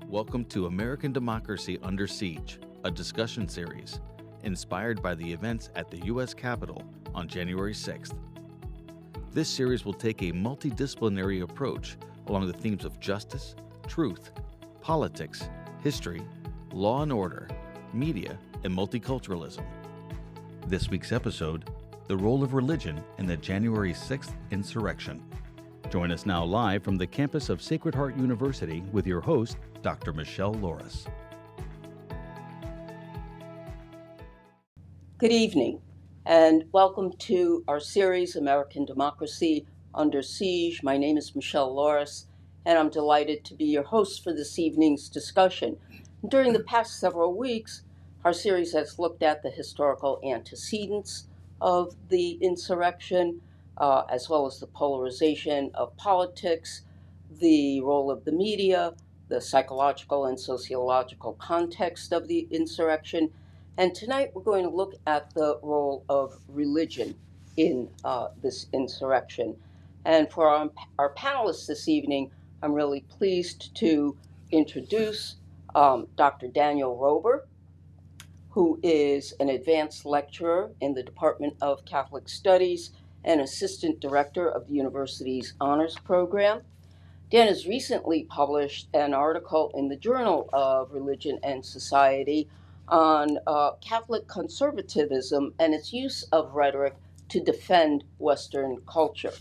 Welcome to American Democracy Under Siege, a discussion series inspired by the events at the U.S. Capitol on January 6th. This series will take a multidisciplinary approach along the themes of justice, truth, politics, history, law and order, media, and multiculturalism. This week's episode, the role of religion in the January 6th insurrection. Join us now live from the campus of Sacred Heart University with your host, Dr. Michelle Loris. Good evening, and welcome to our series, American Democracy Under Siege. My name is Michelle Loris, and I'm delighted to be your host for this evening's discussion. During the past several weeks, our series has looked at the historical antecedents of the insurrection, as well as the polarization of politics, the role of the media, the psychological and sociological context of the insurrection. And tonight we're going to look at the role of religion in this insurrection. And for our panelists this evening, I'm really pleased to introduce Dr. Daniel Rober, who is an advanced lecturer in the Department of Catholic Studies and Assistant Director of the university's Honors Program. Dan has recently published an article in the Journal of Religion and Society on Catholic conservatism and its use of rhetoric to defend Western culture.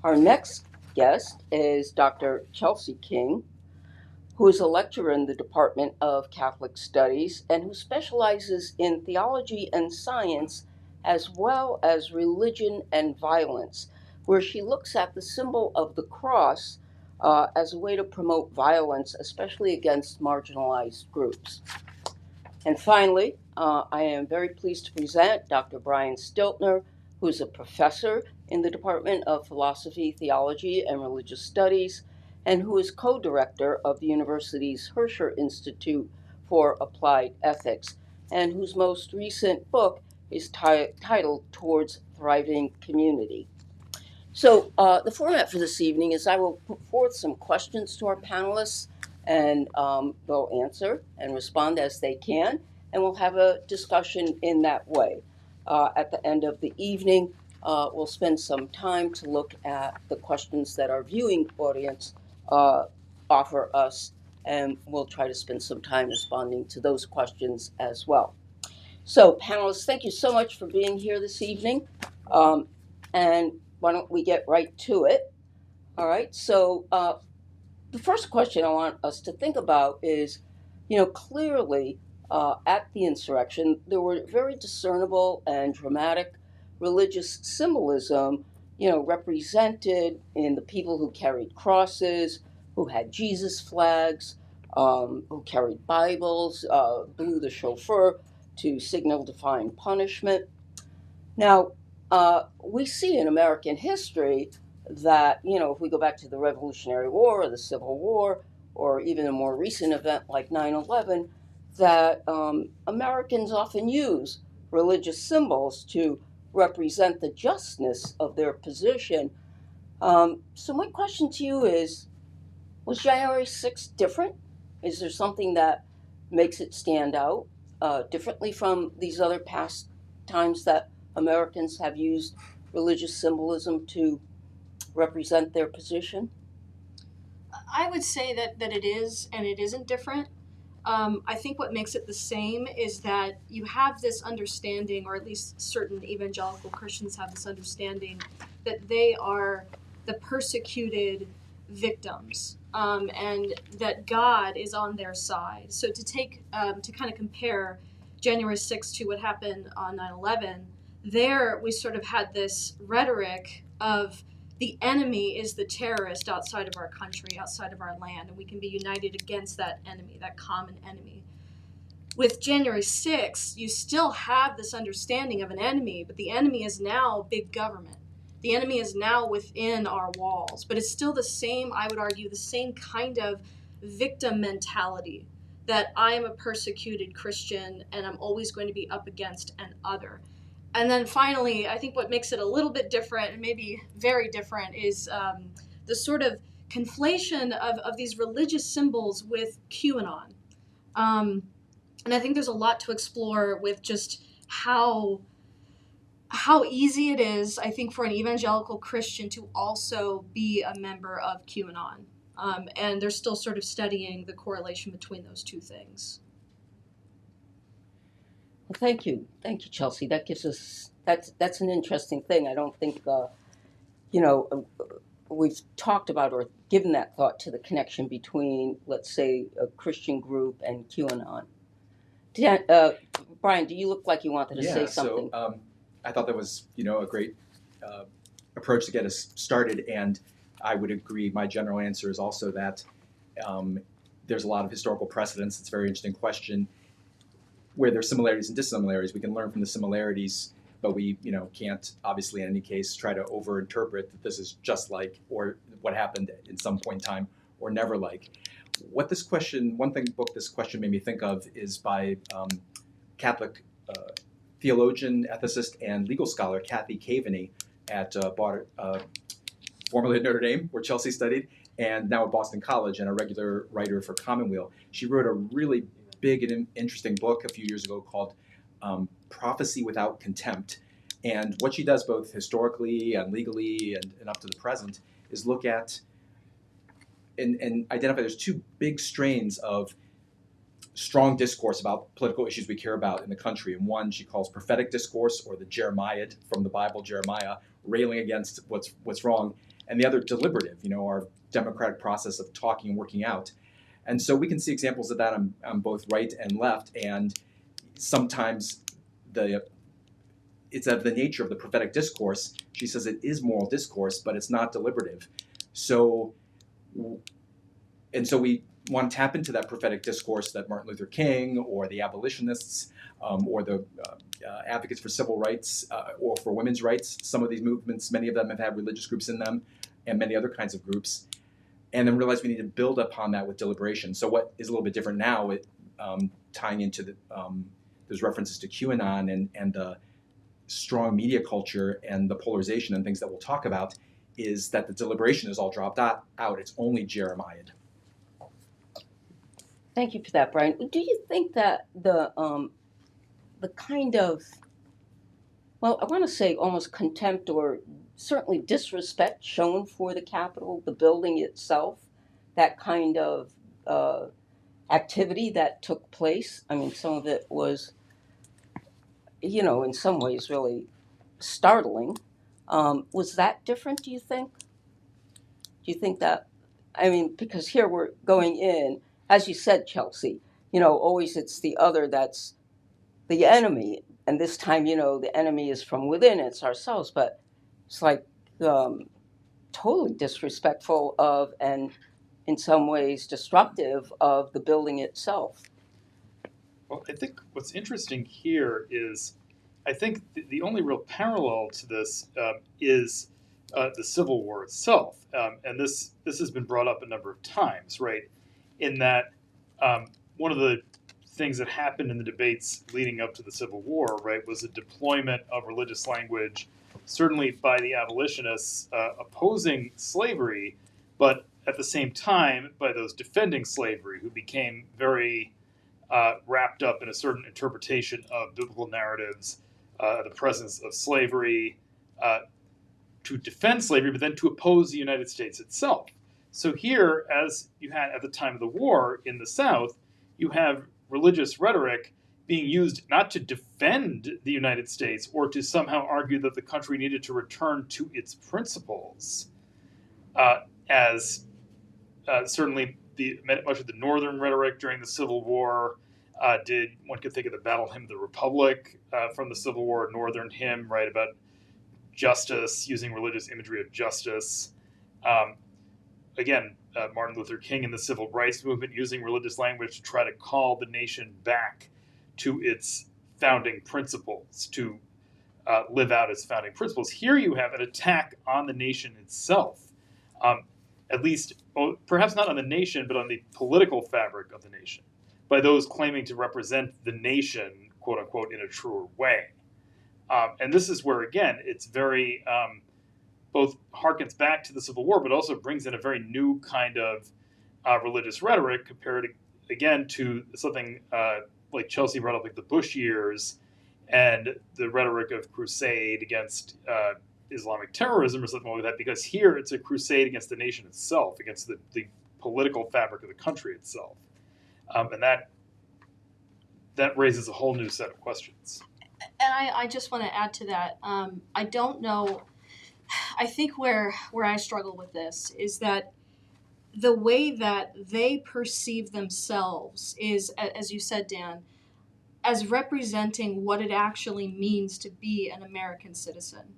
Our next guest is Dr. Chelsea King, who is a lecturer in the Department of Catholic Studies and who specializes in theology and science as well as religion and violence, where she looks at the symbol of the cross as a way to promote violence, especially against marginalized groups. And finally, I am very pleased to present Dr. Brian Stiltner, who is a professor in the Department of Philosophy, Theology, and Religious Studies, and who is co-director of the university's Herscher Institute for Applied Ethics, and whose most recent book is titled Towards Thriving Community. So the format for this evening is I will put forth some questions to our panelists, and they'll answer and respond as they can, and we'll have a discussion in that way. At the end of the evening, we'll spend some time to look at the questions that our viewing audience offer us, and we'll try to spend some time responding to those questions as well. So panelists, thank you so much for being here this evening, and why don't we get right to it? All right, so the first question I want us to think about is, clearly at the insurrection, there were very discernible and dramatic religious symbolism, represented in the people who carried crosses, who had Jesus flags, who carried Bibles, blew the shofar to signal divine punishment. Now, we see in American history that, if we go back to the Revolutionary War or the Civil War, or even a more recent event like 9/11, that Americans often use religious symbols to represent the justness of their position. So my question to you is, was January 6th different? Is there something that makes it stand out differently from these other past times that Americans have used religious symbolism to represent their position? I would say that it is and it isn't different. I think what makes it the same is that you have this understanding, or at least certain evangelical Christians have this understanding, that they are the persecuted victims, and that God is on their side. So to kind of compare January 6th to what happened on 9/11, there we sort of had this rhetoric of the enemy is the terrorist outside of our country, outside of our land, and we can be united against that enemy, that common enemy. With January 6th, you still have this understanding of an enemy, but the enemy is now big government. The enemy is now within our walls, but it's still the same, I would argue, the same kind of victim mentality, that I am a persecuted Christian and I'm always going to be up against an other. And then finally, I think what makes it a little bit different, and maybe very different, is the sort of conflation of these religious symbols with QAnon. And I think there's a lot to explore with just how easy it is, I think, for an evangelical Christian to also be a member of QAnon. And they're still sort of studying the correlation between those two things. Well, thank you, Chelsea. That gives us that's an interesting thing. I don't think we've talked about or given that thought to the connection between, let's say, a Christian group and QAnon. Brian, do you look like you wanted to say something? So I thought that was, a great approach to get us started, and I would agree. My general answer is also that there's a lot of historical precedents. It's a very interesting question where there's similarities and dissimilarities. We can learn from the similarities, but we, can't obviously in any case try to over-interpret that this is just like or what happened in some point in time or never like. One book this question made me think of is by Catholic theologian, ethicist, and legal scholar Kathy Caveney at formerly at Notre Dame, where Chelsea studied, and now at Boston College, and a regular writer for Commonweal. She wrote a really big and interesting book a few years ago called Prophecy Without Contempt. And what she does both historically and legally and up to the present is look at and identify there's two big strains of strong discourse about political issues we care about in the country. And one she calls prophetic discourse, or the Jeremiad from the Bible, Jeremiah, railing against what's wrong. And the other deliberative, our democratic process of talking and working out. And so we can see examples of that on both right and left. And sometimes it's of the nature of the prophetic discourse. She says it is moral discourse, but it's not deliberative. So we want to tap into that prophetic discourse that Martin Luther King or the abolitionists or the advocates for civil rights or for women's rights, some of these movements, many of them have had religious groups in them and many other kinds of groups, and then realize we need to build upon that with deliberation. So what is a little bit different now, with tying into those references to QAnon and the strong media culture and the polarization and things that we'll talk about, is that the deliberation is all dropped out. It's only Jeremiah. Thank you for that, Brian. Do you think that the kind of, I want to say almost contempt or certainly disrespect shown for the Capitol, the building itself, that kind of activity that took place? I mean, some of it was, in some ways really startling. Was that different, do you think? Do you think that, because here we're going in, as you said, Chelsea, always it's the other that's the enemy. And this time, the enemy is from within, it's ourselves. But it's like totally disrespectful of, and in some ways destructive of, the building itself. Well, I think what's interesting here is, I think the only real parallel to this is the Civil War itself. And this has been brought up a number of times, right? In that one of the things that happened in the debates leading up to the Civil War, right, was a deployment of religious language, certainly by the abolitionists opposing slavery, but at the same time by those defending slavery, who became very wrapped up in a certain interpretation of biblical narratives, the presence of slavery, to defend slavery, but then to oppose the United States itself. So here, as you had at the time of the war in the South, you have religious rhetoric being used not to defend the United States or to somehow argue that the country needed to return to its principles, as certainly much of the Northern rhetoric during the Civil War did. One could think of the Battle Hymn of the Republic from the Civil War, Northern hymn, right, about justice, using religious imagery of justice. Again, Martin Luther King and the Civil Rights Movement using religious language to try to call the nation back to its founding principles, to live out its founding principles. Here you have an attack on the nation itself, at least, perhaps not on the nation, but on the political fabric of the nation, by those claiming to represent the nation, quote unquote, in a truer way. And this is where, again, it's very both harkens back to the Civil War, but also brings in a very new kind of religious rhetoric compared again to something like Chelsea brought up, like the Bush years and the rhetoric of crusade against Islamic terrorism or something like that, because here it's a crusade against the nation itself, against the political fabric of the country itself. And that raises a whole new set of questions. And I just want to add to that. I don't know. I think where I struggle with this is that the way that they perceive themselves is, as you said, Dan, as representing what it actually means to be an American citizen,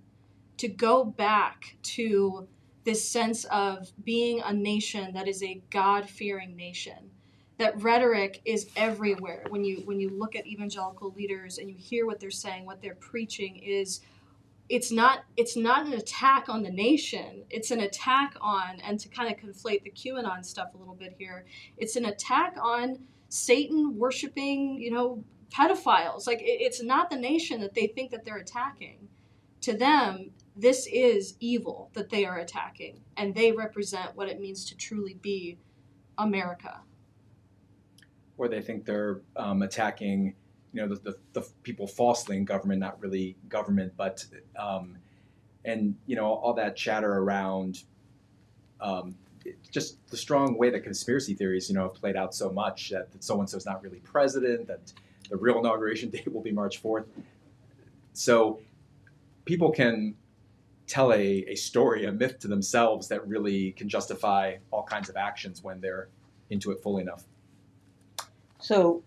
to go back to this sense of being a nation that is a God-fearing nation. That rhetoric is everywhere. When you look at evangelical leaders and you hear what they're saying, what they're preaching is, it's not an attack on the nation. It's an attack on, and to kind of conflate the QAnon stuff a little bit here, it's an attack on Satan worshiping, pedophiles. Like, it's not the nation that they think that they're attacking. To them, this is evil that they are attacking, and they represent what it means to truly be America. Or they think they're attacking, the people falsely in government, not really government, but and all that chatter around just the strong way that conspiracy theories have played out so much that so and so is not really president, that the real inauguration date will be March 4th. So people can tell a story, a myth to themselves that really can justify all kinds of actions when they're into it fully enough. So,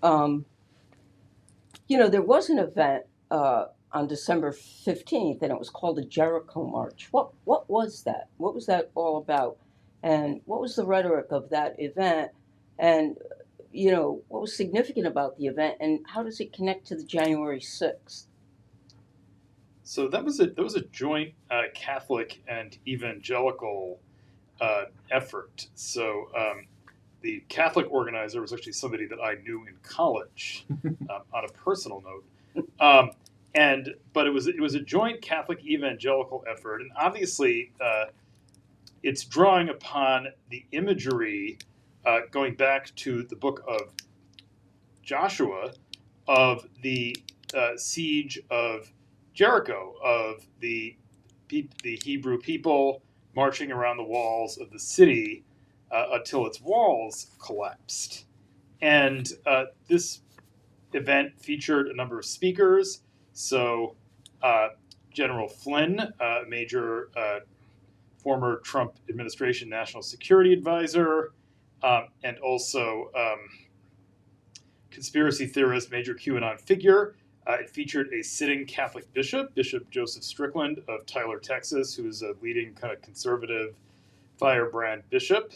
there was an event on December 15th, and it was called the Jericho March. What was that? What was that all about? And what was the rhetoric of that event? And, what was significant about the event? And how does it connect to the January 6th? So that was a joint Catholic and evangelical effort. So the Catholic organizer was actually somebody that I knew in college, on a personal note, but it was a joint Catholic evangelical effort, and obviously it's drawing upon the imagery going back to the book of Joshua of the siege of Jericho, of the Hebrew people marching around the walls of the city until its walls collapsed. And this event featured a number of speakers. So General Flynn, major former Trump administration national security advisor, and also conspiracy theorist, major QAnon figure. It featured a sitting Catholic bishop, Bishop Joseph Strickland of Tyler, Texas, who is a leading kind of conservative firebrand bishop,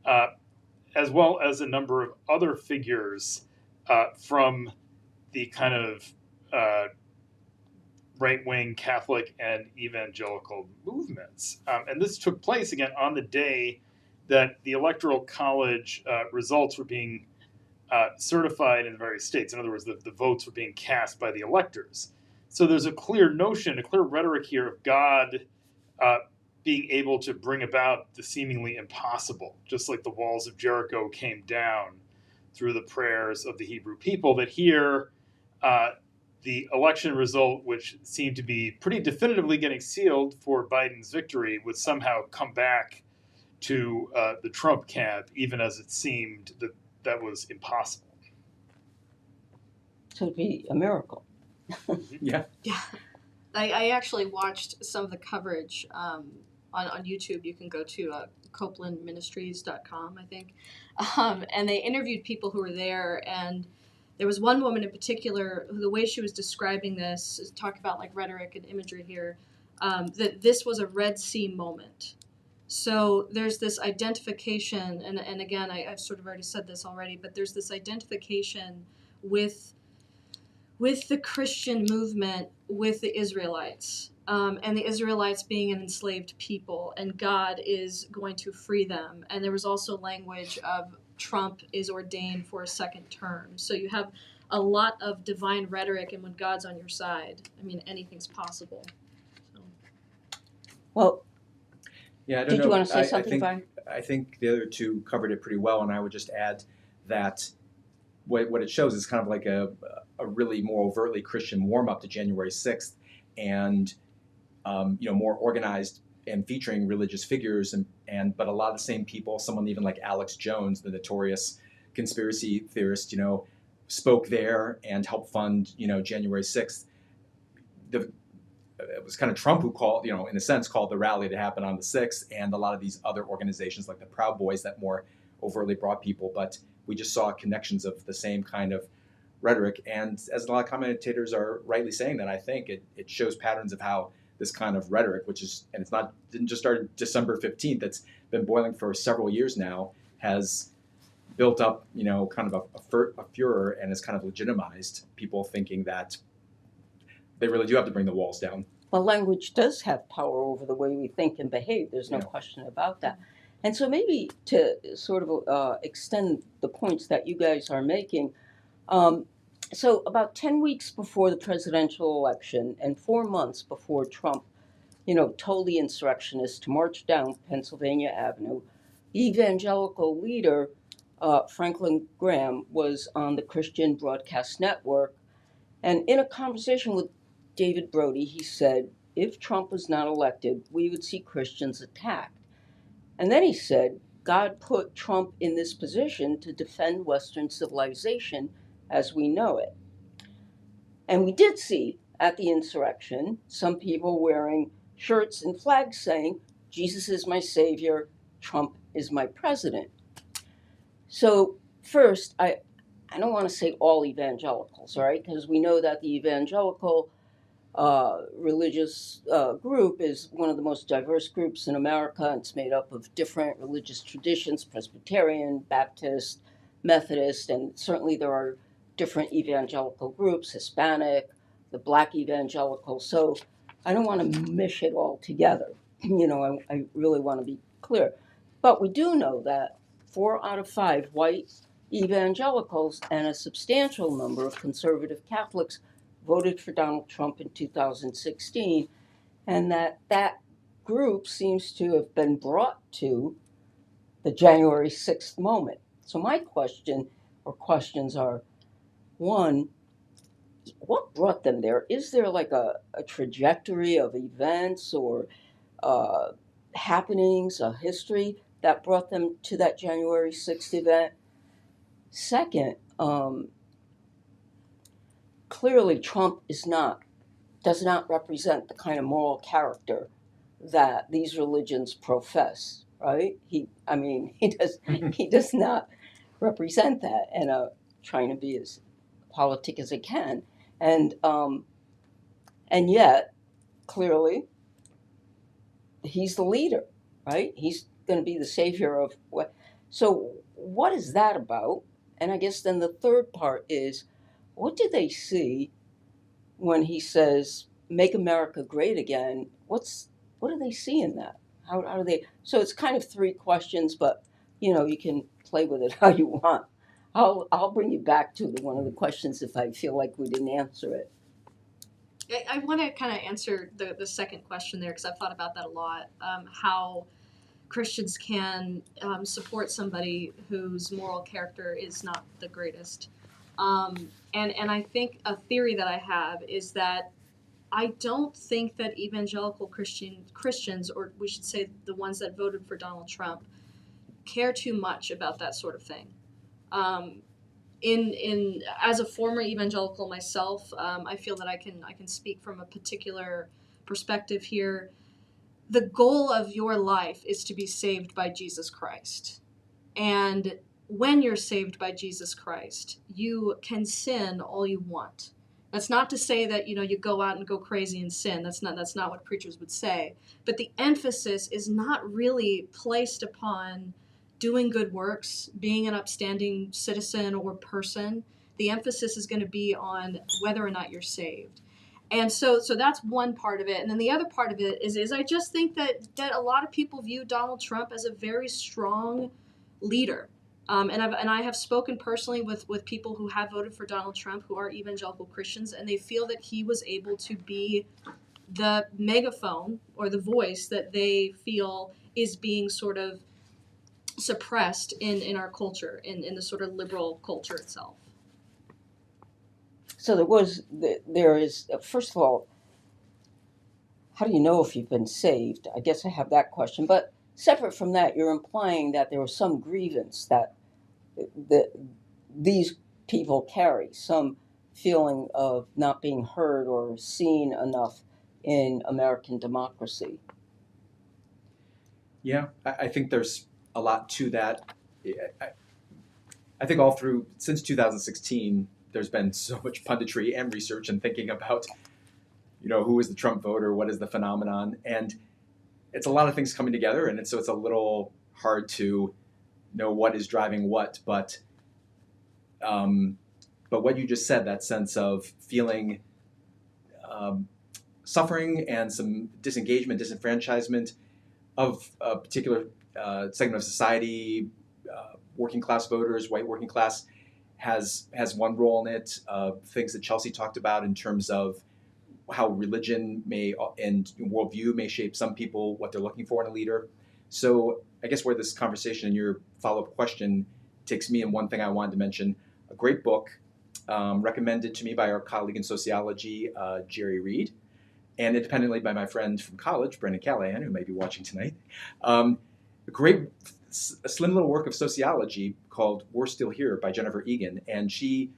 as well as a number of other figures from the kind of right-wing Catholic and evangelical movements. And this took place, again, on the day that the Electoral College results were being certified in the various states. In other words, the votes were being cast by the electors. So there's a clear notion, a clear rhetoric here of God being able to bring about the seemingly impossible, just like the walls of Jericho came down through the prayers of the Hebrew people, that here the election result, which seemed to be pretty definitively getting sealed for Biden's victory, would somehow come back to the Trump camp, even as it seemed that was impossible. So it'd be a miracle. Yeah. Yeah. I actually watched some of the coverage on YouTube. You can go to copelandministries.com, I think. And they interviewed people who were there, and there was one woman in particular who, the way she was describing this, is talk about like rhetoric and imagery here, that this was a Red Sea moment. So there's this identification, and again, I've sort of already said this already, but there's this identification with the Christian movement, with the Israelites, and the Israelites being an enslaved people, and God is going to free them. And there was also language of Trump is ordained for a second term. So you have a lot of divine rhetoric, and when God's on your side, I mean, anything's possible. So. Well, Yeah, I don't Did know. you want to say I something, think Brian? I think the other two covered it pretty well, and I would just add that what it shows is kind of like a really more overtly Christian warm up to January 6th, and more organized and featuring religious figures, and but a lot of the same people. Someone even like Alex Jones, the notorious conspiracy theorist, spoke there and helped fund January 6th. It was kind of Trump who called, in a sense, called the rally to happen on the 6th, and a lot of these other organizations like the Proud Boys that more overtly brought people. But we just saw connections of the same kind of rhetoric. And as a lot of commentators are rightly saying that, I think it shows patterns of how this kind of rhetoric, and didn't just start December 15th, it's been boiling for several years now, has built up, kind of a furor, and has kind of legitimized people thinking that they really do have to bring the walls down. Well, language does have power over the way we think and behave. There's no question about that. And so maybe to sort of extend the points that you guys are making, so about 10 weeks before the presidential election and 4 months before Trump, told the insurrectionists to march down Pennsylvania Avenue, the evangelical leader, Franklin Graham, was on the Christian Broadcast Network. And in a conversation with David Brody, he said, if Trump was not elected, we would see Christians attacked. And then he said, God put Trump in this position to defend Western civilization as we know it. And we did see at the insurrection some people wearing shirts and flags saying, Jesus is my savior, Trump is my president. So first, I don't want to say all evangelicals, right? Because we know that the evangelical religious group is one of the most diverse groups in America. It's made up of different religious traditions, Presbyterian, Baptist, Methodist, and certainly there are different evangelical groups, Hispanic, the Black evangelical. So I don't want to mish it all together. I really want to be clear. But we do know that 4 out of 5 white evangelicals and a substantial number of conservative Catholics voted for Donald Trump in 2016, and that group seems to have been brought to the January 6th moment. So my question or questions are, one, what brought them there? Is there like a trajectory of events or happenings, a history that brought them to that January 6th event? Second, clearly Trump does not represent the kind of moral character that these religions profess, right? He does not represent that, and trying to be as politic as I can, and yet clearly he's the leader, right? He's going to be the savior of what. So what is that about? And I guess then the third part is, what do they see when he says, make America great again? What do they see in that? How do they? So it's kind of 3 questions, but you can play with it how you want. I'll bring you back to one of the questions if I feel like we didn't answer it. I want to kind of answer the second question there because I've thought about that a lot. How Christians can support somebody whose moral character is not the greatest. And I think a theory that I have is that I don't think that evangelical Christians, or we should say the ones that voted for Donald Trump, care too much about that sort of thing. As a former evangelical myself, I feel that I can speak from a particular perspective here. The goal of your life is to be saved by Jesus Christ. And when you're saved by Jesus Christ, you can sin all you want. That's not to say that you go out and go crazy and sin. That's not what preachers would say. But the emphasis is not really placed upon doing good works, being an upstanding citizen or person. The emphasis is going to be on whether or not you're saved. And so that's one part of it. And then the other part of it is I just think that a lot of people view Donald Trump as a very strong leader. And I have spoken personally with people who have voted for Donald Trump who are evangelical Christians, and they feel that he was able to be the megaphone or the voice that they feel is being sort of suppressed in our culture, in the sort of liberal culture itself. So there is, first of all, how do you know if you've been saved? I guess I have that question. But separate from that, you're implying that there was some grievance that these people carry, some feeling of not being heard or seen enough in American democracy. Yeah, I think there's a lot to that. I think all through, since 2016, there's been so much punditry and research and thinking about, who is the Trump voter, what is the phenomenon, and it's a lot of things coming together, and so it's a little hard to know what is driving what, but what you just said, that sense of feeling suffering and some disengagement, disenfranchisement of a particular segment of society, working class voters, white working class, has one role in it. Things that Chelsea talked about in terms of how religion may and worldview may shape some people, what they're looking for in a leader. So I guess where this conversation and your follow-up question takes me, and one thing I wanted to mention, a great book recommended to me by our colleague in sociology, Jerry Reed, and independently by my friend from college, Brendan Callahan, who may be watching tonight. A slim little work of sociology called We're Still Here by Jennifer Egan. And she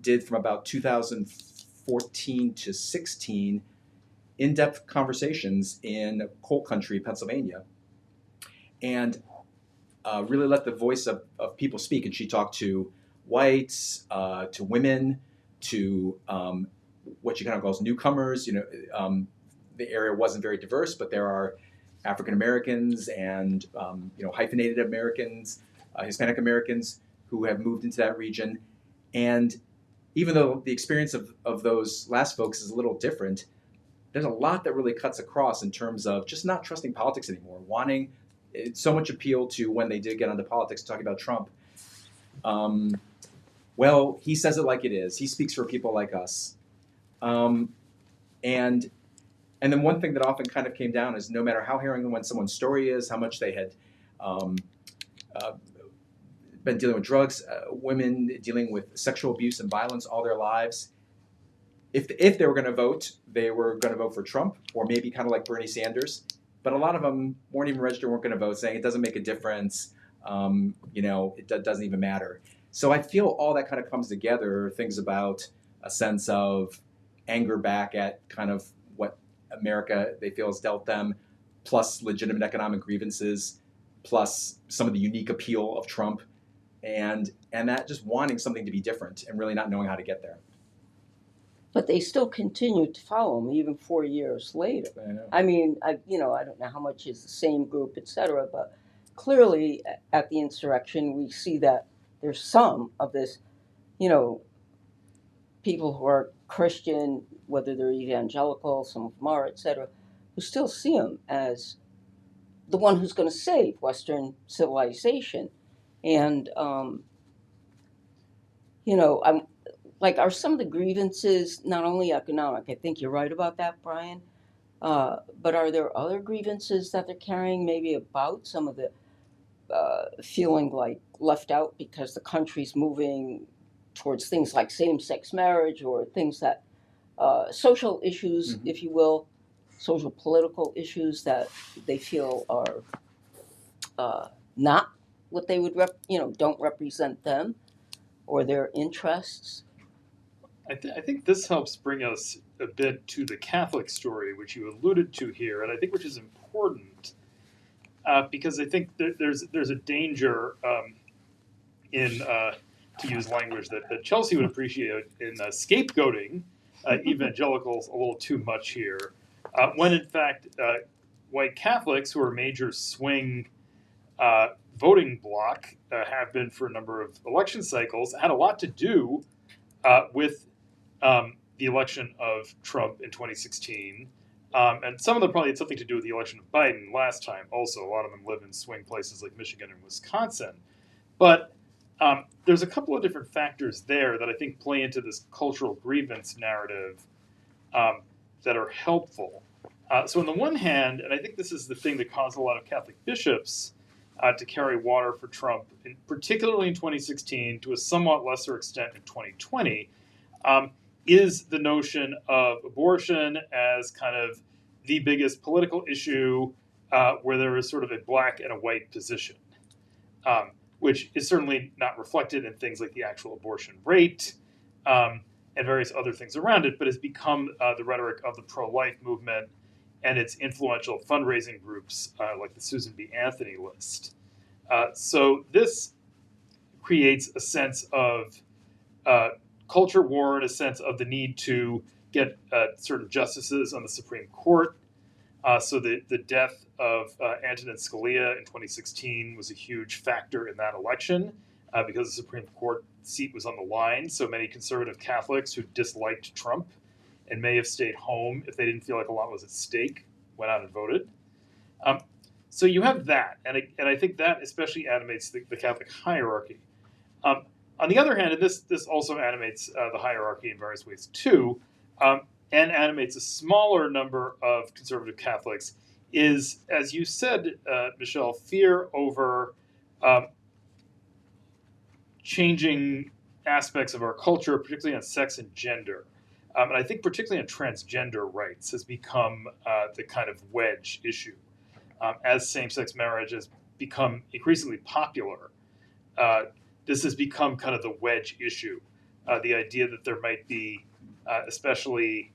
did, from about 2014 to 16, in-depth conversations in coal country, Pennsylvania, and really let the voice of people speak. And she talked to whites, to women, to what she kind of calls newcomers. The area wasn't very diverse, but there are African Americans and hyphenated Americans, Hispanic Americans who have moved into that region. And even though the experience of those last folks is a little different, there's a lot that really cuts across in terms of just not trusting politics anymore, wanting so much appeal to when they did get onto politics, talking about Trump. Well, he says it like it is. He speaks for people like us. And then one thing that often kind of came down is no matter how harrowing when someone's story is, how much they had been dealing with drugs, women dealing with sexual abuse and violence all their lives, if they were going to vote, they were going to vote for Trump, or maybe kind of like Bernie Sanders. But a lot of them weren't even registered, weren't going to vote, saying it doesn't make a difference, it doesn't even matter. So I feel all that kind of comes together, things about a sense of anger back at kind of what America they feel has dealt them, plus legitimate economic grievances, plus some of the unique appeal of Trump, and that just wanting something to be different and really not knowing how to get there. But they still continue to follow him even 4 years later. I know. I mean, I don't know how much is the same group, etc. But clearly, at the insurrection, we see that there's some of this, people who are Christian, whether they're evangelical, some of them are, etc., who still see him as the one who's going to save Western civilization. And, I'm like, are some of the grievances not only economic? I think you're right about that, Brian. But are there other grievances that they're carrying, maybe about some of the feeling like left out because the country's moving towards things like same-sex marriage, or things that social issues, Mm-hmm. if you will, social political issues that they feel are not what they would don't represent them or their interests? I think this helps bring us a bit to the Catholic story, which you alluded to here, and I think which is important because I think there's a danger in, to use language that Chelsea would appreciate, in scapegoating evangelicals a little too much here, when in fact white Catholics, who are a major swing voting bloc, have been for a number of election cycles, had a lot to do with the election of Trump in 2016. And some of them probably had something to do with the election of Biden last time also. A lot of them live in swing places like Michigan and Wisconsin. But there's a couple of different factors there that I think play into this cultural grievance narrative that are helpful. So on the one hand, and I think this is the thing that caused a lot of Catholic bishops to carry water for Trump, particularly in 2016, to a somewhat lesser extent in 2020, is the notion of abortion as kind of the biggest political issue where there is sort of a black and a white position, which is certainly not reflected in things like the actual abortion rate and various other things around it, but has become the rhetoric of the pro-life movement and its influential fundraising groups like the Susan B. Anthony list. So this creates a sense of culture war and a sense of the need to get certain justices on the Supreme Court. So the death of Antonin Scalia in 2016 was a huge factor in that election because the Supreme Court seat was on the line. So many conservative Catholics who disliked Trump and may have stayed home if they didn't feel like a lot was at stake went out and voted. So you have that, and I think that especially animates the Catholic hierarchy. On the other hand, and this also animates the hierarchy in various ways too, and animates a smaller number of conservative Catholics, is, as you said, Michelle, fear over changing aspects of our culture, particularly on sex and gender. And I think particularly on transgender rights has become the kind of wedge issue. As same-sex marriage has become increasingly popular, this has become kind of the wedge issue. The idea that there might be, especially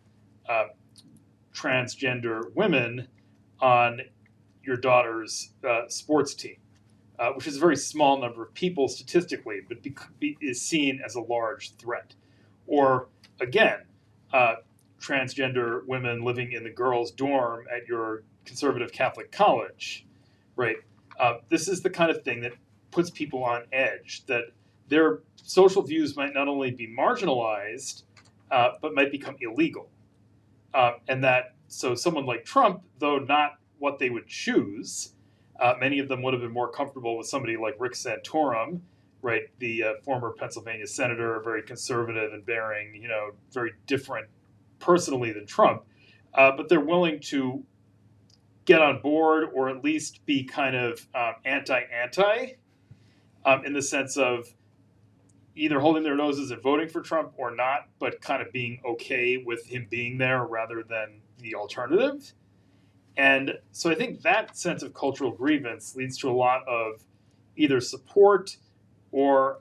transgender women on your daughter's sports team, which is a very small number of people statistically, but is seen as a large threat. Or again, transgender women living in the girls' dorm at your conservative Catholic college, right? This is the kind of thing that puts people on edge, that their social views might not only be marginalized, but might become illegal. And that, so someone like Trump, though not what they would choose, many of them would have been more comfortable with somebody like Rick Santorum, right? The former Pennsylvania senator, very conservative and bearing, very different personally than Trump. But they're willing to get on board or at least be kind of anti-anti in the sense of either holding their noses and voting for Trump or not, but kind of being okay with him being there rather than the alternative. And so I think that sense of cultural grievance leads to a lot of either support or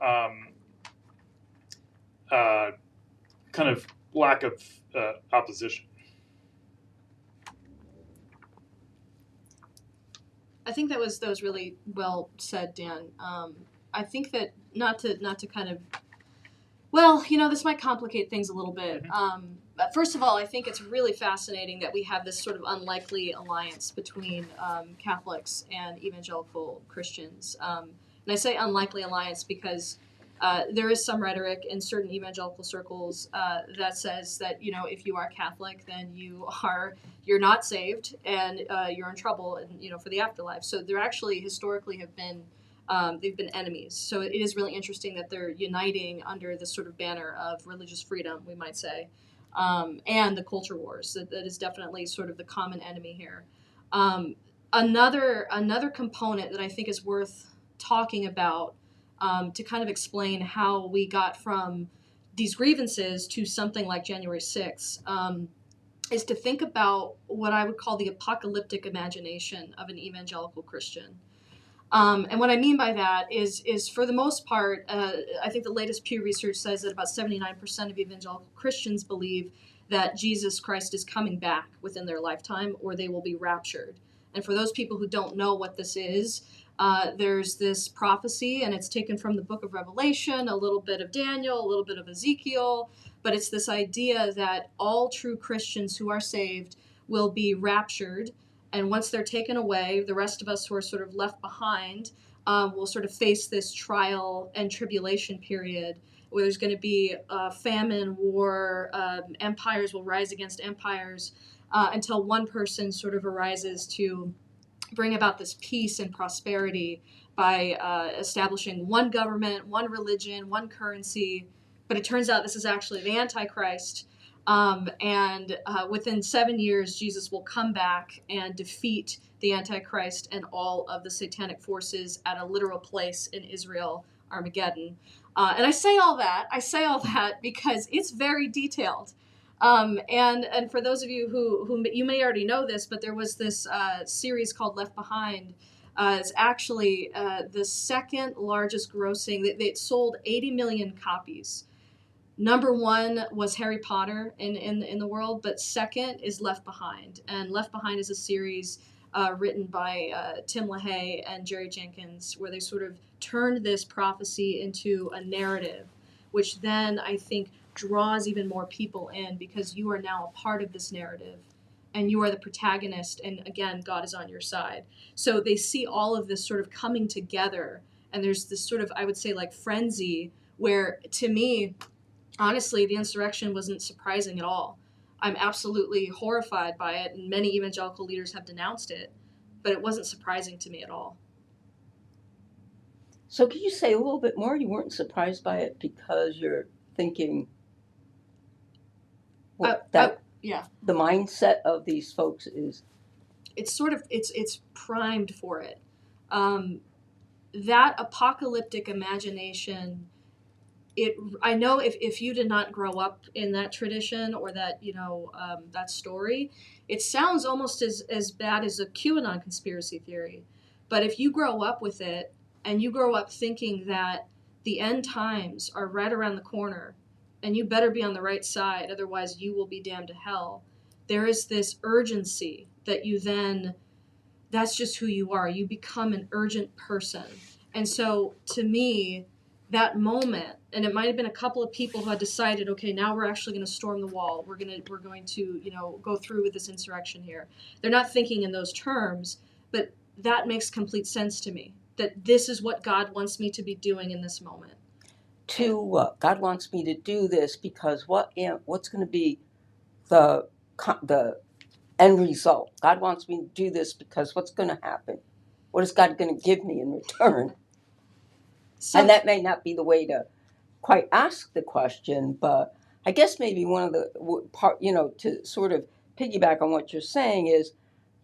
kind of lack of opposition. I think that was really well said, Dan. I think that not to kind of, well, this might complicate things a little bit. But first of all, I think it's really fascinating that we have this sort of unlikely alliance between Catholics and evangelical Christians. And I say unlikely alliance because there is some rhetoric in certain evangelical circles that says that, if you are Catholic, then you're not saved and you're in trouble and, for the afterlife. So there actually historically have been they've been enemies. So it is really interesting that they're uniting under this sort of banner of religious freedom, we might say, and the culture wars. That is definitely sort of the common enemy here. Another component that I think is worth talking about to kind of explain how we got from these grievances to something like January 6th is to think about what I would call the apocalyptic imagination of an evangelical Christian. And what I mean by that is for the most part, I think the latest Pew Research says that about 79% of evangelical Christians believe that Jesus Christ is coming back within their lifetime or they will be raptured. And for those people who don't know what this is, there's this prophecy, and it's taken from the book of Revelation, a little bit of Daniel, a little bit of Ezekiel, but it's this idea that all true Christians who are saved will be raptured. And once they're taken away, the rest of us who are sort of left behind will sort of face this trial and tribulation period where there's going to be famine, war, empires will rise against empires until one person sort of arises to bring about this peace and prosperity by establishing one government, one religion, one currency. But it turns out this is actually the Antichrist. And within 7 years, Jesus will come back and defeat the Antichrist and all of the satanic forces at a literal place in Israel, Armageddon. And I say all that because it's very detailed. And for those of you who you may already know this, but there was this series called Left Behind. It's actually the second largest grossing. It sold 80 million copies. Number one was Harry Potter in the world, but second is Left Behind. And Left Behind is a series written by Tim LaHaye and Jerry Jenkins, where they sort of turned this prophecy into a narrative, which then I think draws even more people in because you are now a part of this narrative and you are the protagonist. And again, God is on your side. So they see all of this sort of coming together. And there's this sort of, I would say, like frenzy where, to me, honestly, the insurrection wasn't surprising at all. I'm absolutely horrified by it, and many evangelical leaders have denounced it, but it wasn't surprising to me at all. So could you say a little bit more? You weren't surprised by it because you're thinking Yeah, the mindset of these folks is it's sort of it's primed for it. That apocalyptic imagination. I know if you did not grow up in that tradition or that that story, it sounds almost as bad as a QAnon conspiracy theory. But if you grow up with it and you grow up thinking that the end times are right around the corner and you better be on the right side, otherwise you will be damned to hell, there is this urgency that that's just who you are. You become an urgent person. And so to me, that moment, and it might have been a couple of people who had decided, okay, now we're actually going to storm the wall. We're going to go through with this insurrection here. They're not thinking in those terms, but that makes complete sense to me. That this is what God wants me to be doing in this moment. God wants me to do this because what's going to be the end result? God wants me to do this because what's going to happen? What is God going to give me in return? And that may not be the way to quite ask the question, but I guess maybe one of the part, to sort of piggyback on what you're saying is,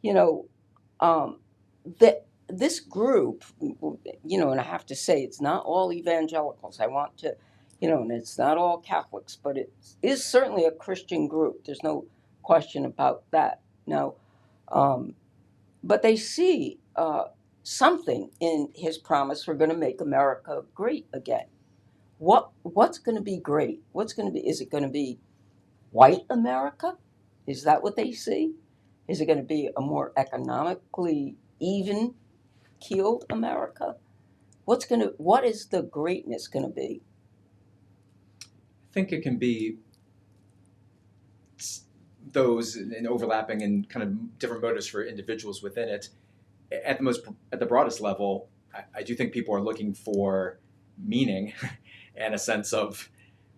that this group, and I have to say it's not all evangelicals. I want to, and it's not all Catholics, but it is certainly a Christian group. There's no question about that. Now, but they see something in his promise, we're going to make America great again. What's going to be great? Is it going to be white America? Is that what they see? Is it going to be a more economically even keeled America? What is the greatness going to be? I think it can be those and overlapping and kind of different motives for individuals within it. At the broadest level, I do think people are looking for meaning and a sense of,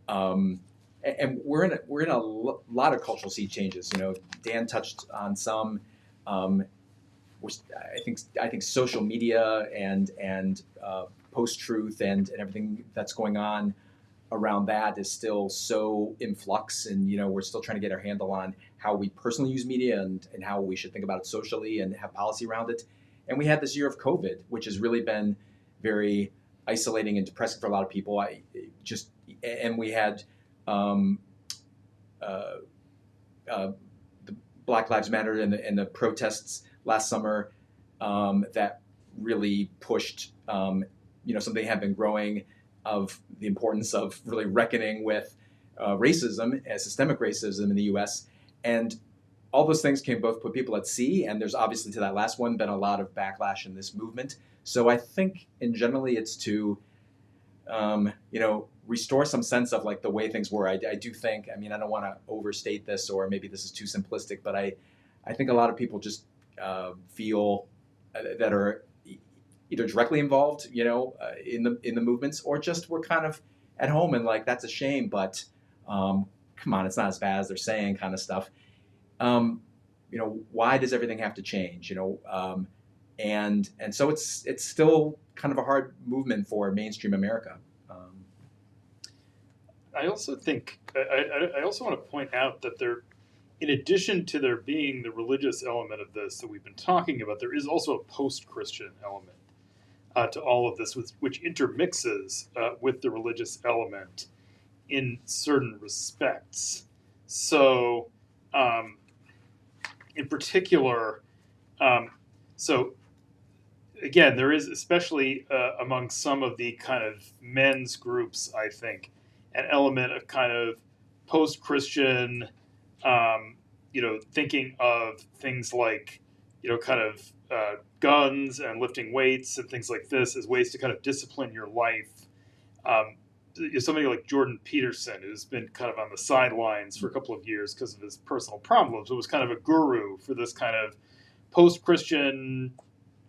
and we're in a lot of cultural sea changes. Dan touched on some. Which I think social media and post-truth and everything that's going on around that is still so in flux, and we're still trying to get our handle on how we personally use media and how we should think about it socially and have policy around it. And we had this year of COVID, which has really been very isolating and depressing for a lot of people. And we had the Black Lives Matter and the protests last summer that really pushed something had been growing of the importance of really reckoning with racism, systemic racism in the U.S. And all those things can both put people at sea, and there's obviously to that last one been a lot of backlash in this movement. So I think in generally it's to restore some sense of like the way things were. I do think, I don't want to overstate this, or maybe this is too simplistic, but I think a lot of people just feel that are either directly involved, in the movements, or just were kind of at home and like, that's a shame, but come on, it's not as bad as they're saying, kind of stuff. Why does everything have to change? And so it's still kind of a hard movement for mainstream America. I also think I also want to point out that there, in addition to there being the religious element of this that we've been talking about, there is also a post-Christian element to all of this, which intermixes with the religious element in certain respects. So, in particular, um, so again, there is, especially among some of the kind of men's groups, I think, an element of kind of post-Christian, thinking of things like, kind of guns and lifting weights and things like this as ways to kind of discipline your life. Somebody like Jordan Peterson, who's been kind of on the sidelines for a couple of years because of his personal problems, who was kind of a guru for this kind of post-Christian,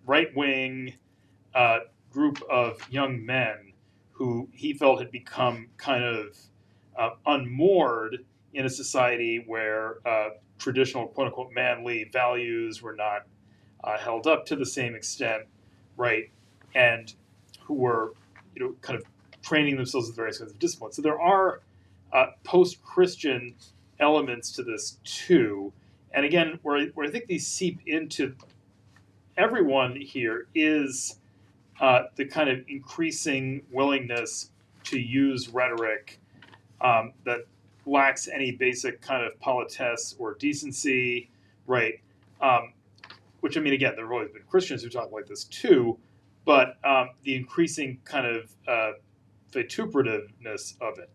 right-wing group of young men who he felt had become kind of unmoored in a society where traditional, quote-unquote, manly values were not held up to the same extent, right? And who were, kind of training themselves with various kinds of disciplines. So there are post-Christian elements to this too. And again, where I think these seep into everyone here is the kind of increasing willingness to use rhetoric that lacks any basic kind of politesse or decency, right? Which, I mean, again, there have always been Christians who talk like this too, but the increasing kind of vituperativeness of it.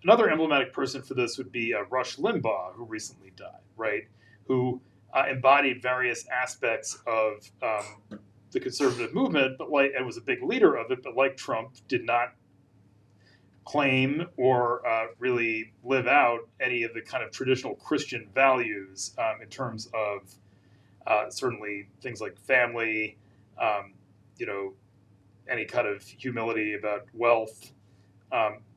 Another emblematic person for this would be Rush Limbaugh, who recently died, right? Who embodied various aspects of the conservative movement, and was a big leader of it, but like Trump, did not claim or really live out any of the kind of traditional Christian values in terms of certainly things like family, any kind of humility about wealth.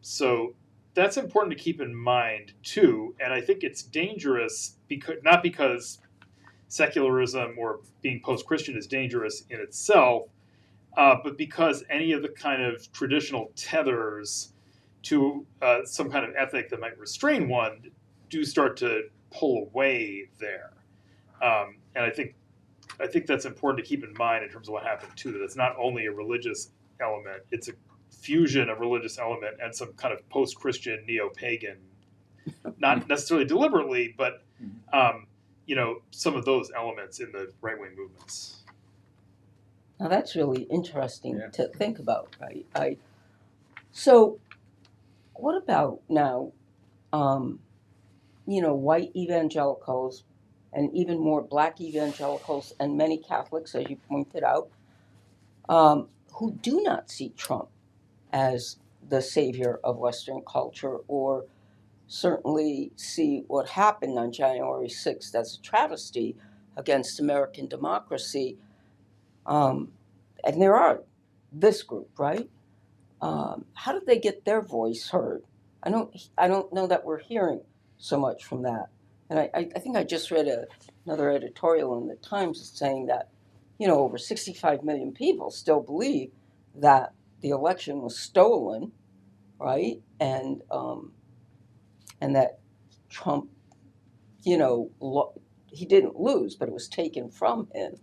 So that's important to keep in mind too. And I think it's dangerous not because secularism or being post-Christian is dangerous in itself, but because any of the kind of traditional tethers to some kind of ethic that might restrain one do start to pull away there. And I think that's important to keep in mind in terms of what happened too. That it's not only a religious element; it's a fusion of religious element and some kind of post-Christian neo-pagan, not necessarily deliberately, but some of those elements in the right-wing movements. Now that's really interesting to think about, right? So what about now, white evangelicals and even more black evangelicals and many Catholics, as you pointed out, who do not see Trump as the savior of Western culture, or certainly see what happened on January 6th as a travesty against American democracy. And there are this group, right? How do they get their voice heard? I don't know that we're hearing so much from that. And I think I just read another editorial in the Times saying that, over 65 million people still believe that the election was stolen, right? And that Trump, he didn't lose, but it was taken from him,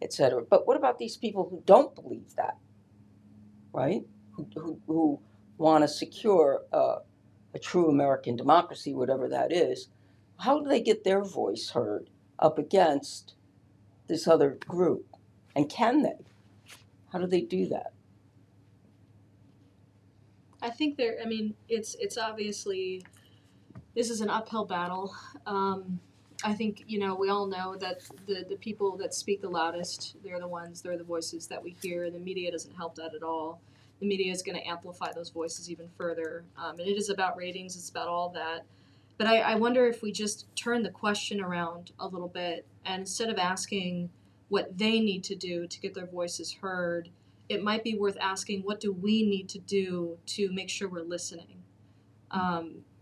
et cetera. But what about these people who don't believe that, right? Who want to secure a true American democracy, whatever that is? How do they get their voice heard up against this other group? And can they? How do they do that? I think it's obviously, this is an uphill battle. I think, we all know that the people that speak the loudest, they're the voices that we hear. The media doesn't help that at all. The media is going to amplify those voices even further. And it is about ratings, it's about all that. But I wonder if we just turn the question around a little bit, and instead of asking what they need to do to get their voices heard, it might be worth asking, what do we need to do to make sure we're listening?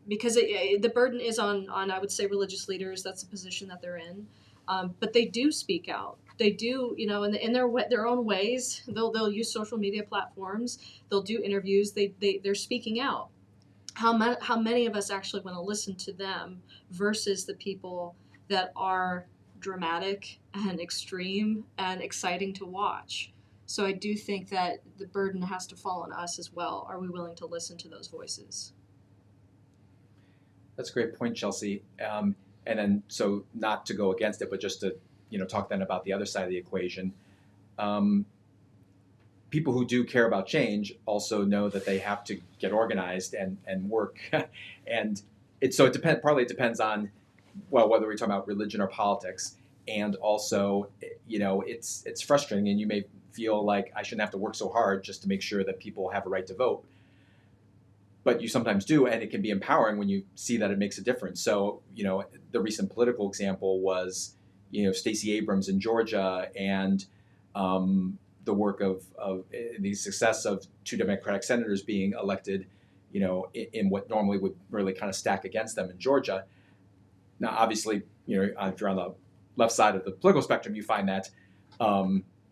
Because the burden is on, I would say, religious leaders. That's the position that they're in. But they do speak out. They do, in their own ways. They'll use social media platforms. They'll do interviews. They're speaking out. how many of us actually want to listen to them versus the people that are dramatic and extreme and exciting to watch. So I do think that the burden has to fall on us as well. Are we willing to listen to those voices? That's a great point, Chelsea. And then, so not to go against it, but just to talk then about the other side of the equation. People who do care about change also know that they have to get organized and work, and it depends on, well, whether we're talking about religion or politics, and also it's frustrating, and you may feel like I shouldn't have to work so hard just to make sure that people have a right to vote. But you sometimes do, and it can be empowering when you see that it makes a difference. So, the recent political example was, Stacey Abrams in Georgia, and the work of the success of two Democratic senators being elected, in what normally would really kind of stack against them in Georgia. Now, obviously, if you're on the left side of the political spectrum, you find that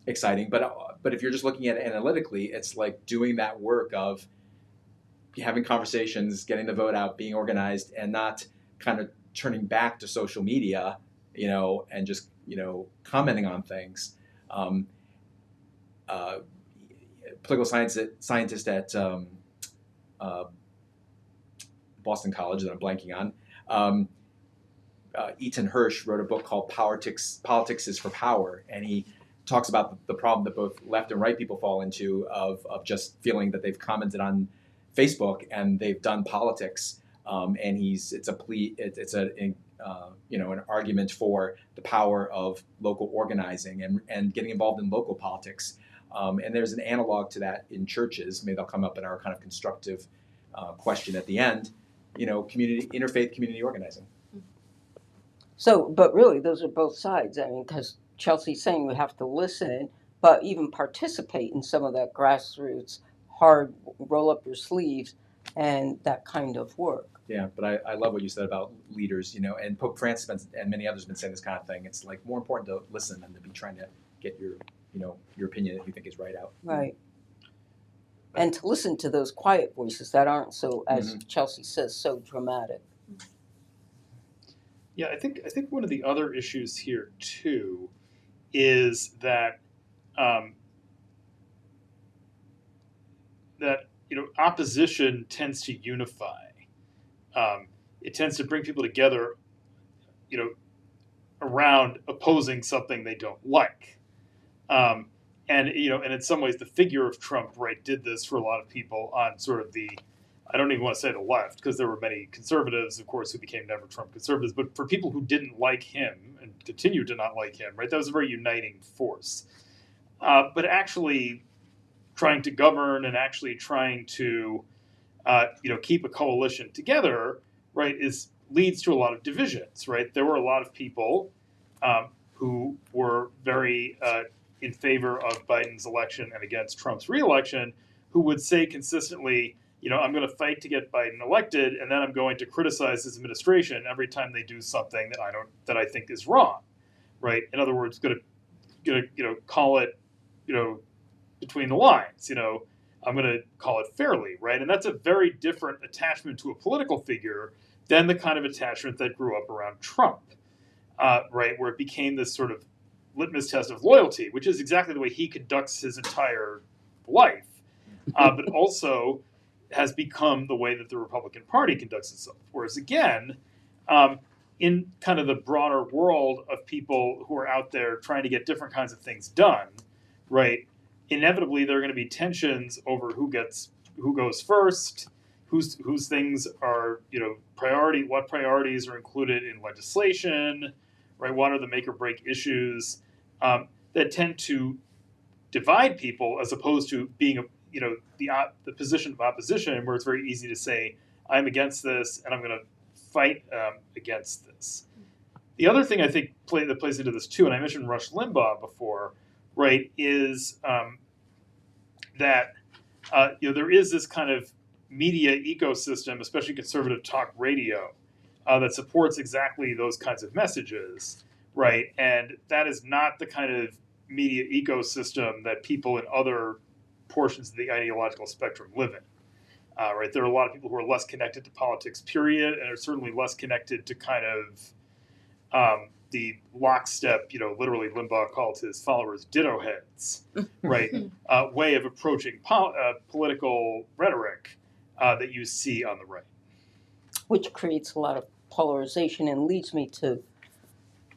exciting. But if you're just looking at it analytically, it's like doing that work of having conversations, getting the vote out, being organized, and not kind of turning back to social media, and just, commenting on things. Political scientist at Boston College that I'm blanking on, Eaton Hirsch, wrote a book called Politics is for Power, and he talks about the problem that both left and right people fall into of just feeling that they've commented on Facebook and they've done politics, and it's an argument for the power of local organizing and getting involved in local politics, and there's an analog to that in churches. Maybe that'll come up in our kind of constructive question at the end. Interfaith community organizing. So, but really, those are both sides. I mean, because Chelsea's saying we have to listen, but even participate in some of that grassroots, hard, roll up your sleeves, and that kind of work. Yeah, but I love what you said about leaders, and Pope Francis and many others have been saying this kind of thing. It's like more important to listen than to be trying to get your opinion that you think is right out. Right. And to listen to those quiet voices that aren't so, as Chelsea says, so dramatic. Yeah, I think one of the other issues here too is that opposition tends to unify. It tends to bring people together, around opposing something they don't like. And in some ways, the figure of Trump, right, did this for a lot of people on sort of I don't even want to say the left, because there were many conservatives, of course, who became never Trump conservatives, but for people who didn't like him and continue to not like him, right, that was a very uniting force. But actually trying to govern and actually trying to, keep a coalition together, right, leads to a lot of divisions, right? There were a lot of people who were very in favor of Biden's election and against Trump's reelection, who would say consistently, I'm going to fight to get Biden elected, and then I'm going to criticize his administration every time they do something that I think is wrong, right? In other words, going to call it, between the lines, I'm going to call it fairly, right? And that's a very different attachment to a political figure than the kind of attachment that grew up around Trump, right? Where it became this sort of litmus test of loyalty, which is exactly the way he conducts his entire life, but also has become the way that the Republican Party conducts itself. Whereas again, in kind of the broader world of people who are out there trying to get different kinds of things done, right? Inevitably, there are going to be tensions over who goes first, whose things are priority, what priorities are included in legislation, right? What are the make or break issues that tend to divide people, as opposed to being the position of opposition, where it's very easy to say, I'm against this and I'm going to fight against this. The other thing I think that plays into this too, and I mentioned Rush Limbaugh before, right, is that there is this kind of media ecosystem, especially conservative talk radio, that supports exactly those kinds of messages, right? And that is not the kind of media ecosystem that people in other portions of the ideological spectrum live in. right? There are a lot of people who are less connected to politics, period, and are certainly less connected to kind of the lockstep, literally Limbaugh called his followers ditto heads, right? Way of approaching political rhetoric that you see on the right. Which creates a lot of polarization and leads me to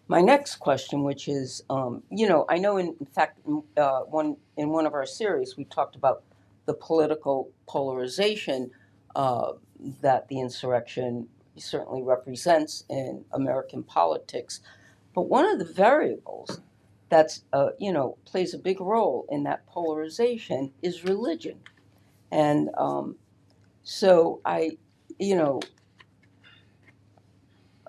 my next question, which is, I know in fact, in one of our series, we talked about the political polarization that the insurrection certainly represents in American politics. But one of the variables that's, plays a big role in that polarization is religion. And so you know,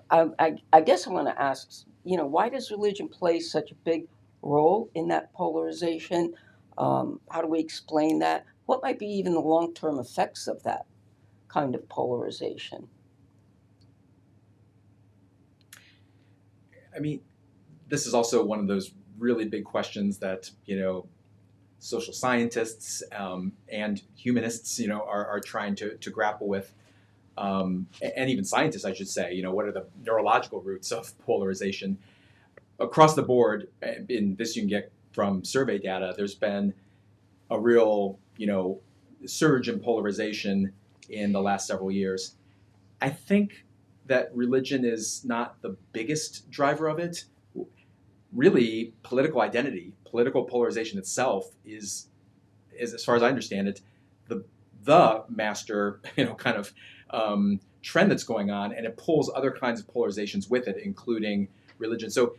I guess I want to ask, why does religion play such a big role in that polarization? How do we explain that? What might be even the long-term effects of that kind of polarization? I mean, this is also one of those really big questions that, social scientists and humanists, are trying to grapple with. And even scientists, I should say, what are the neurological roots of polarization? Across the board, in this you can get from survey data, there's been a real, surge in polarization in the last several years. I think that religion is not the biggest driver of it. Really, political identity, political polarization itself is as far as I understand it, the master, kind of trend that's going on, and it pulls other kinds of polarizations with it, including religion. So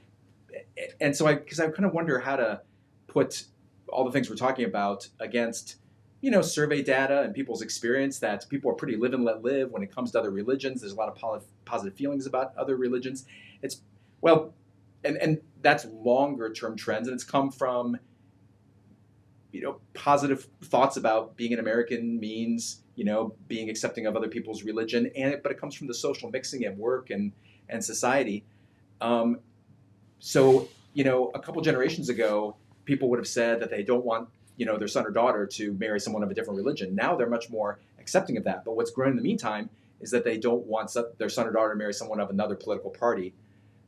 I kind of wonder how to put all the things we're talking about against, survey data and people's experience that people are pretty live and let live when it comes to other religions. There's a lot of positive feelings about other religions. It's, well, and that's longer term trends, and it's come from, positive thoughts about being an American means, being accepting of other people's religion, but it comes from the social mixing at work and society. So, a couple generations ago, people would have said that they don't want, their son or daughter to marry someone of a different religion. Now they're much more accepting of that. But what's grown in the meantime is that they don't want their son or daughter to marry someone of another political party.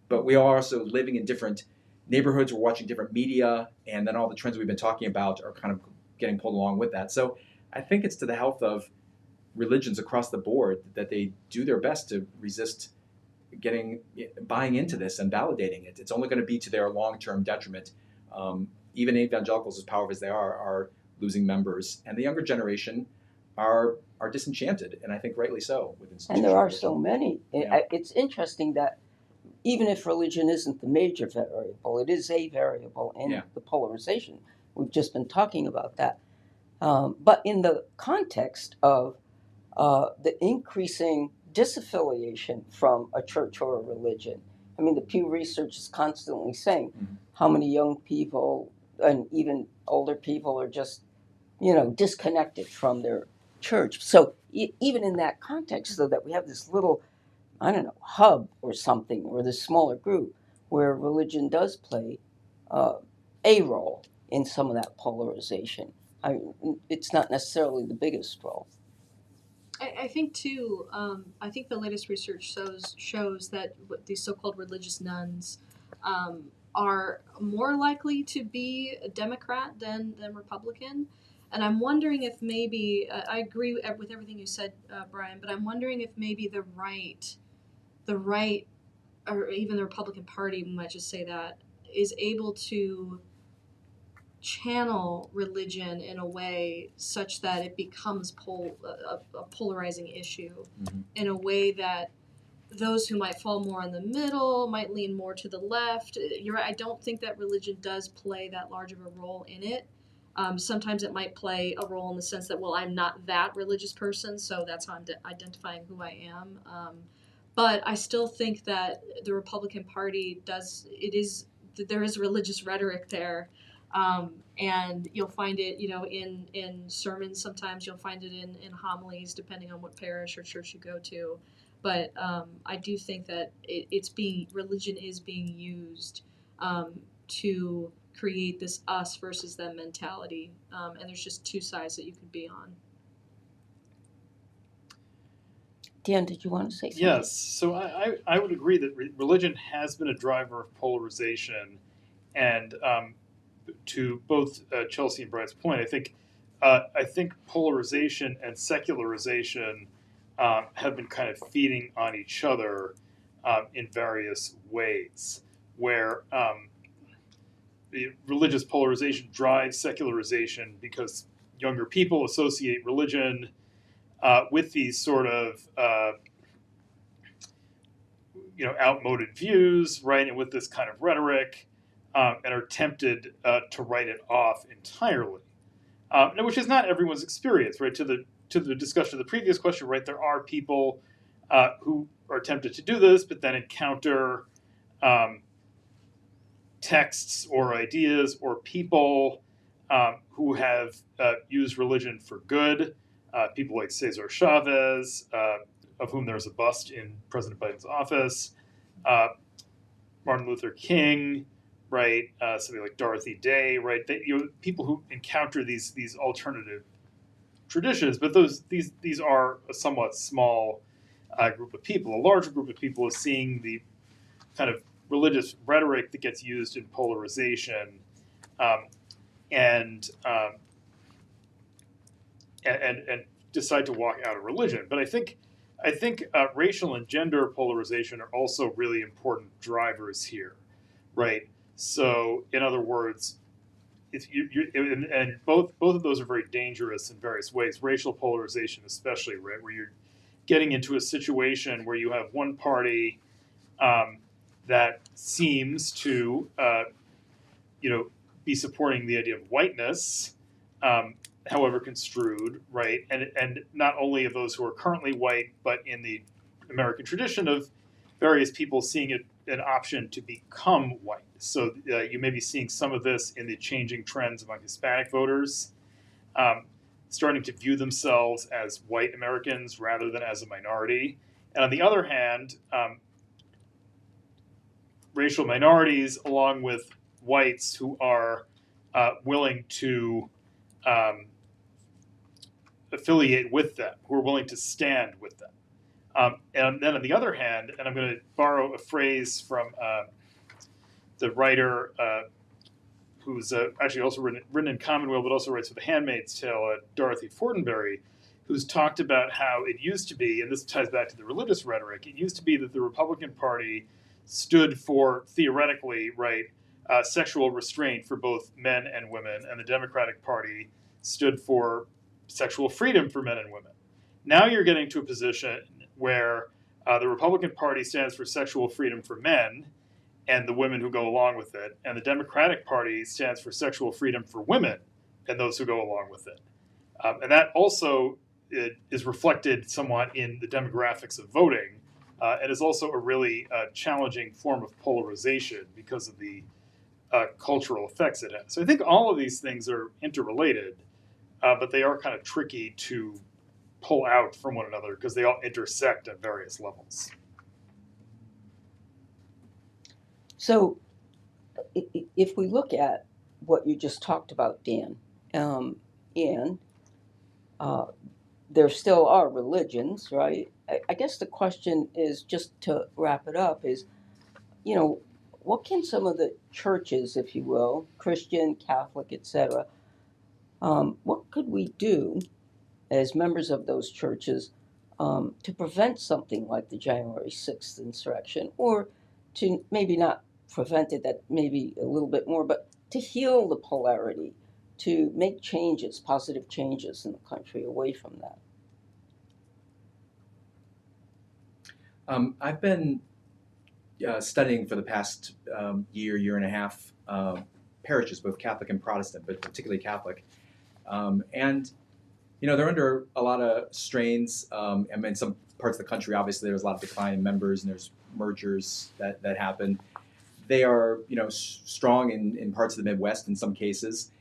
But we are also living in different neighborhoods, we're watching different media, and then all the trends we've been talking about are kind of getting pulled along with that. So I think it's to the health of religions across the board that they do their best to resist buying into this and validating it. It's only going to be to their long-term detriment. Even evangelicals, as powerful as they are losing members, and the younger generation are disenchanted, and I think rightly so with institutions. And there are so many. Yeah. It's interesting that even if religion isn't the major variable, it is a variable in the polarization. We've just been talking about that. But in the context of the increasing disaffiliation from a church or a religion, I mean, the Pew Research is constantly saying how many young people and even older people are just, disconnected from their church. So even in that context, so that we have this little, hub or something, or this smaller group where religion does play a role in some of that polarization. It's not necessarily the biggest role. I think too. I think the latest research shows that these so-called religious nuns are more likely to be a Democrat than Republican. And I'm wondering if maybe I agree with everything you said, Brian. But I'm wondering if maybe the right, or even the Republican Party, we might just say that, is able to channel religion in a way such that it becomes a polarizing issue, in a way that those who might fall more in the middle might lean more to the left. You're right, I don't think that religion does play that large of a role in it. Sometimes it might play a role in the sense that, well, I'm not that religious person, so that's how I'm identifying who I am. But I still think that the Republican Party there is religious rhetoric there. And you'll find it, in sermons sometimes. You'll find it in homilies, depending on what parish or church you go to. But I do think that religion is being used to create this us versus them mentality. And there's just two sides that you could be on. Dan, did you want to say something? Yes, so I would agree that religion has been a driver of polarization, and to both Chelsea and Brian's point, I think polarization and secularization have been kind of feeding on each other in various ways, where the religious polarization drives secularization because younger people associate religion with these sort of outmoded views, right, and with this kind of rhetoric, and are tempted to write it off entirely, which is not everyone's experience, right? To the discussion of the previous question, right, there are people who are tempted to do this, but then encounter texts or ideas or people who have used religion for good. People like Cesar Chavez, of whom there's a bust in President Biden's office, Martin Luther King, right? Somebody like Dorothy Day, right? People who encounter these alternative traditions, but these are a somewhat small group of people. A larger group of people is seeing the kind of religious rhetoric that gets used in polarization, and decide to walk out of religion. But I think racial and gender polarization are also really important drivers here, right? So, in other words, if and both of those are very dangerous in various ways. Racial polarization, especially, right, where you're getting into a situation where you have one party that seems to, be supporting the idea of whiteness, however construed, right? And not only of those who are currently white, but in the American tradition of various people seeing it an option to become white. So you may be seeing some of this in the changing trends among Hispanic voters, starting to view themselves as white Americans rather than as a minority. And on the other hand, racial minorities, along with whites who are willing to affiliate with them, who are willing to stand with them. And then on the other hand, and I'm going to borrow a phrase from the writer who's actually also written in Commonweal, but also writes for The Handmaid's Tale, Dorothy Fortenberry, who's talked about how it used to be, and this ties back to the religious rhetoric, it used to be that the Republican Party stood for, theoretically, right, sexual restraint for both men and women, and the Democratic Party stood for sexual freedom for men and women. Now you're getting to a position where the Republican Party stands for sexual freedom for men and the women who go along with it, and the Democratic Party stands for sexual freedom for women and those who go along with it. And that also is reflected somewhat in the demographics of voting, and is also a really challenging form of polarization because of the cultural effects it has. So I think all of these things are interrelated, but they are kind of tricky to pull out from one another because they all intersect at various levels. So if we look at what you just talked about, Dan, and there still are religions, right? I guess the question is, just to wrap it up, is, what can some of the churches, if you will, Christian, Catholic, etc., what could we do as members of those churches to prevent something like the January 6th insurrection, or to maybe not prevent it, that maybe a little bit more, but to heal the polarity, to make changes, positive changes in the country away from that? I've been studying for the past year and a half parishes, both Catholic and Protestant, but particularly Catholic. And they're under a lot of strains. In some parts of the country, obviously, there's a lot of decline in members, and there's mergers that happen. They are, strong in parts of the Midwest in some cases.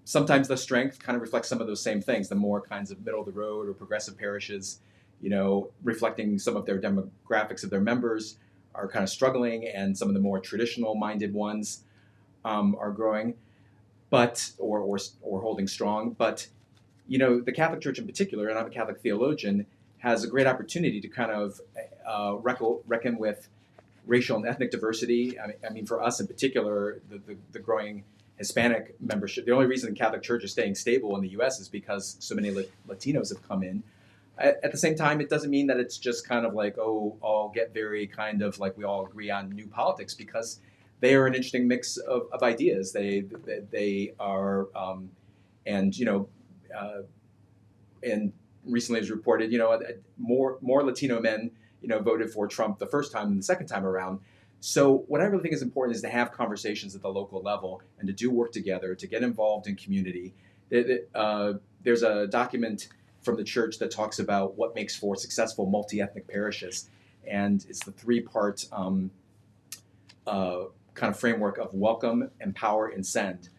Sometimes the strength kind of reflects some of those same things. The more kinds of middle of the road or progressive parishes, reflecting some of their demographics of their members, are kind of struggling, and some of the more traditional minded ones are growing, but or holding strong. But the Catholic Church in particular, and I'm a Catholic theologian, has a great opportunity to kind of reckon with racial and ethnic diversity. I mean, for us in particular, the growing Hispanic membership. The only reason the Catholic Church is staying stable in the U.S. is because so many Latinos have come in. At the same time, it doesn't mean that it's just kind of like, oh, all get very kind of like we all agree on new politics, because they are an interesting mix of ideas. They are, and and recently it was reported, more Latino men, voted for Trump the first time than the second time around. So what I really think is important is to have conversations at the local level and to do work together, to get involved in community. There's a document from the church that talks about what makes for successful multi-ethnic parishes. And it's the three-part kind of framework of welcome, empower, and send.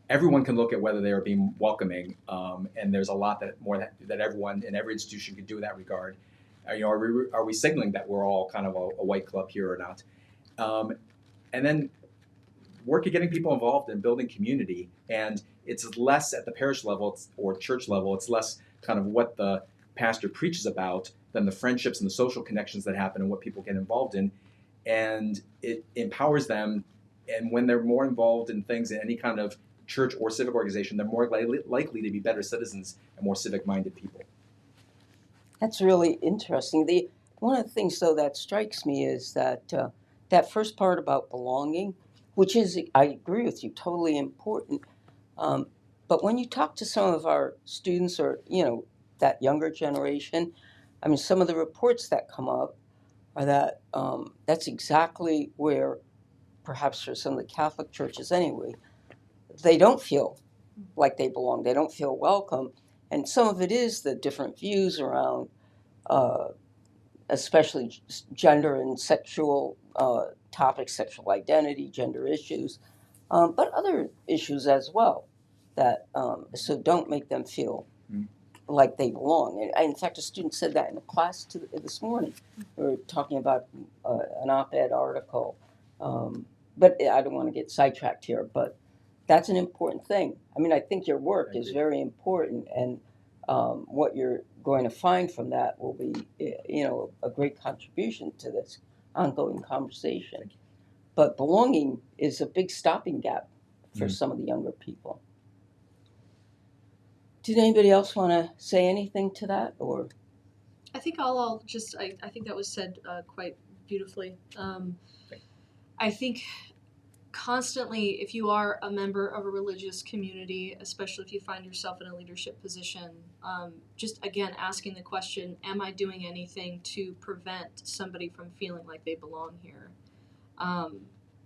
Everyone can look at whether they are being welcoming, and there's a lot that everyone in every institution can do in that regard. Are we signaling that we're all kind of a white club here or not? And then work at getting people involved in building community. And it's less at the parish level or church level. It's less kind of what the pastor preaches about than the friendships and the social connections that happen and what people get involved in. And it empowers them. And when they're more involved in things in any kind of church or civic organization, they're more likely to be better citizens and more civic-minded people. That's really interesting. One of the things, though, that strikes me is that that first part about belonging, which is, I agree with you, totally important. But when you talk to some of our students or, that younger generation, I mean, some of the reports that come up are that that's exactly where, perhaps for some of the Catholic churches anyway, they don't feel like they belong. They don't feel welcome. And some of it is the different views around, especially gender and sexual topics, sexual identity, gender issues, but other issues as well that so don't make them feel like they belong. And in fact, a student said that in a class this morning. We were talking about an op-ed article, but I don't want to get sidetracked here, but that's an important thing. I mean, I think your work is very important, and what you're going to find from that will be, a great contribution to this ongoing conversation. But belonging is a big stopping gap for some of the younger people. Did anybody else want to say anything to that, or? I think I'll just, I think that was said quite beautifully. I think constantly, if you are a member of a religious community, especially if you find yourself in a leadership position, just again asking the question, am I doing anything to prevent somebody from feeling like they belong here?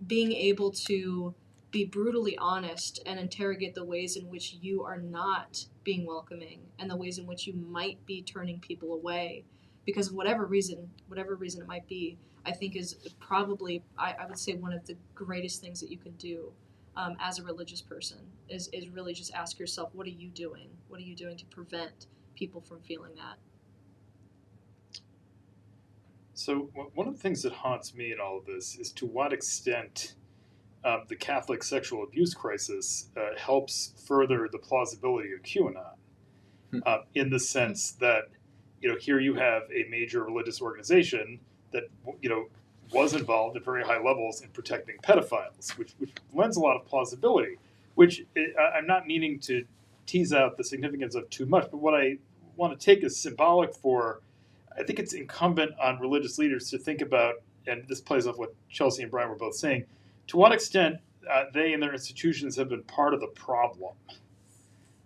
Being able to be brutally honest and interrogate the ways in which you are not being welcoming and the ways in which you might be turning people away because of whatever reason it might be, I think is probably, I would say, one of the greatest things that you can do as a religious person is really just ask yourself, what are you doing? What are you doing to prevent people from feeling that? So one of the things that haunts me in all of this is to what extent the Catholic sexual abuse crisis helps further the plausibility of QAnon, in the sense that, here you have a major religious organization that, was involved at very high levels in protecting pedophiles, which lends a lot of plausibility, which I'm not meaning to tease out the significance of too much, but what I want to take as symbolic for, I think it's incumbent on religious leaders to think about, and this plays off what Chelsea and Brian were both saying, to what extent they and their institutions have been part of the problem,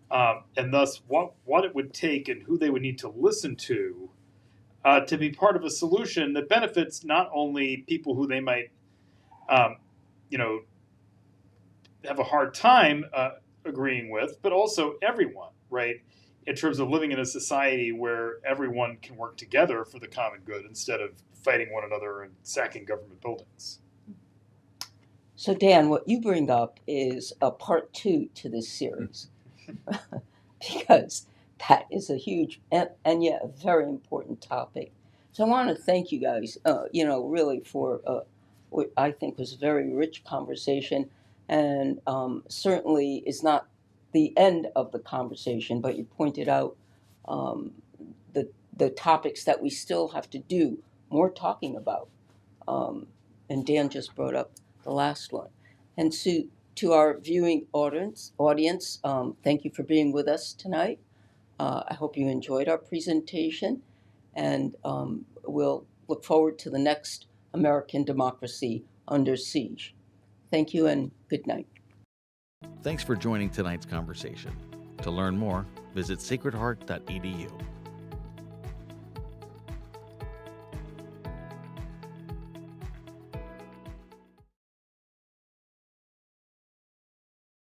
and thus what it would take and who they would need to listen to be part of a solution that benefits not only people who they might, have a hard time agreeing with, but also everyone, right? In terms of living in a society where everyone can work together for the common good instead of fighting one another and sacking government buildings. So, Dan, what you bring up is a part 2 to this series, because that is a huge and yet a very important topic. So I want to thank you guys, really for what I think was a very rich conversation, and certainly is not the end of the conversation, but you pointed out the the topics that we still have to do more talking about. And Dan just brought up the last one. And to our viewing audience, thank you for being with us tonight. I hope you enjoyed our presentation, and we'll look forward to the next American Democracy Under Siege. Thank you and good night. Thanks for joining tonight's conversation. To learn more, visit sacredheart.edu.